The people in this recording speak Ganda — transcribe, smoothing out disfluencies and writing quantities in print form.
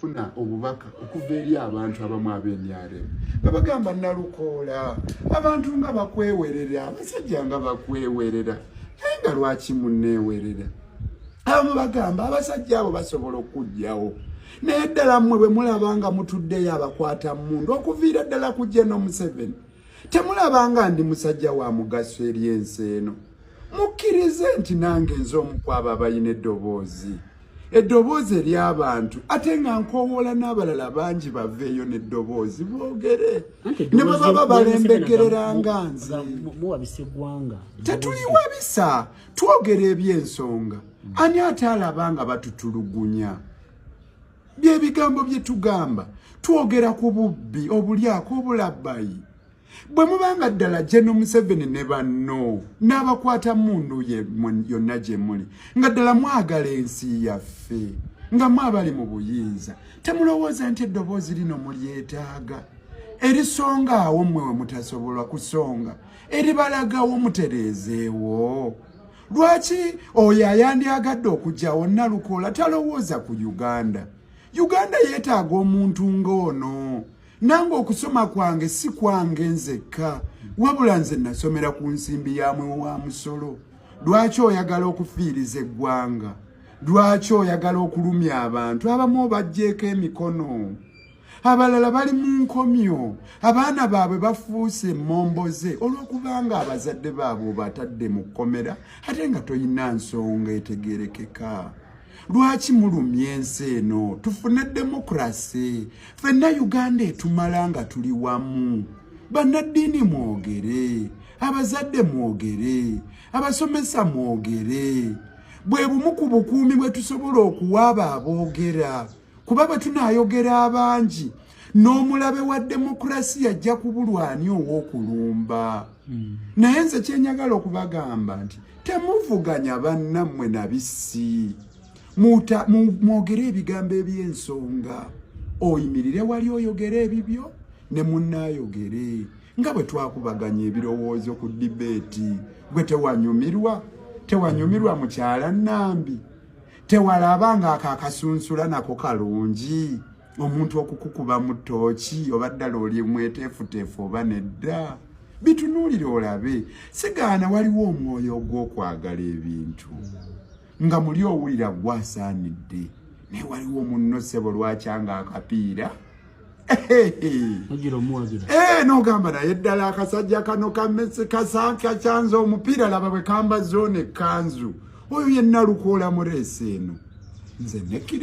okufuna obubaka okuva eri abantu abamu ab'enyaremu babagamba Nalukoola abantu nga bakwewerera abasajja nga bakwewerera naye nga lwaki munneewerera abamu bagamba abasajja abo basobola okujjawo naye ddala mmwe bwe mulaba nga mutuddeyo abakwata mmundu okuviira ddala ku General Museveni temulaba nga ndi musajja wa mugaso eri ensi eno mukkirize nti nange nze omu ku abo abalina eddoboozi ery'abantu ate nga nkowoola n'abalala bangi baveeyo n'eddoboozi boogere ne bwe baba balembegerera nga nze tetuliwabisa twogera eby'ensonga ani ate alaba nga batutulugunya by'ebigambo bye tugamba twogera ku bubbi obulyako obulabbayi bwe mubanga ddala General Museveni ne banno n'abakwata mmundu yonna gye muli nga ddala mwagala ensi yaffe nga mwabali mu buyinza temulowooza nti eddoboozi lino mulyetaaga erisonga awo mmwe we mutasobola kusonga eribalagawo mutereezeewo lwaki oyo ayandyagadde okujjawo Nalukoola talowooza ku Uganda yeetaaga omuntu ng'ono nange okusoma kwange si kwange nzekka wabula nze nasomera ku nsimbi yamwe wa musolo lwaki oyagala okufiiriza eggwanga lwaki oyagala okulumya abantu abamu bajjeeko emikono abalala bali mu nkomyo abaana baabwe bafuuse emmomboze olw'okubanga abazadde baabwe batadde mu kkomera ate nga toyina nsonga etegerekeka lwaki mulumya ensi eno tufune demokrasi ffenna Uganda etumala nga tuli wamu bannaddiini mwogere abazadde mwogere abasomesa mwogere bwe bumu ku bukuumi bwe tusobola okuwaaba aboogera kuba bwe tunaayogera abangi n'omulabe wa demokrasi ajja kubulwani ow'okulumba naye nze kyenyagala okubagamba nti temuvuganya bannammwe nabisi mwogere ebigambo eby'ensonga oyimirire wali oyogere ebibyo ne munnaayogere nga bwe twakubaganya ebirowoozo ku dibeeti gwe tewanyumirwa mukyala Nambi tewalaba nga akakasunsula nako kalungi omuntu okukukuba mu ttooki oba ddala oli mweteefuteefu oba nedda bitunuulire olabe sigaana waliwo omwoyo ogw'okwagala ebintu nga muli owulira gwasaanidde naye waliwo munno ssebo lwakyanga akapiira n'ogamba naye ddala akasajja kano kasanka kyanza omupiira laba bwe kamba zoona ekkanzu oyo ye Nalukoola mureesi eno nze nekkiri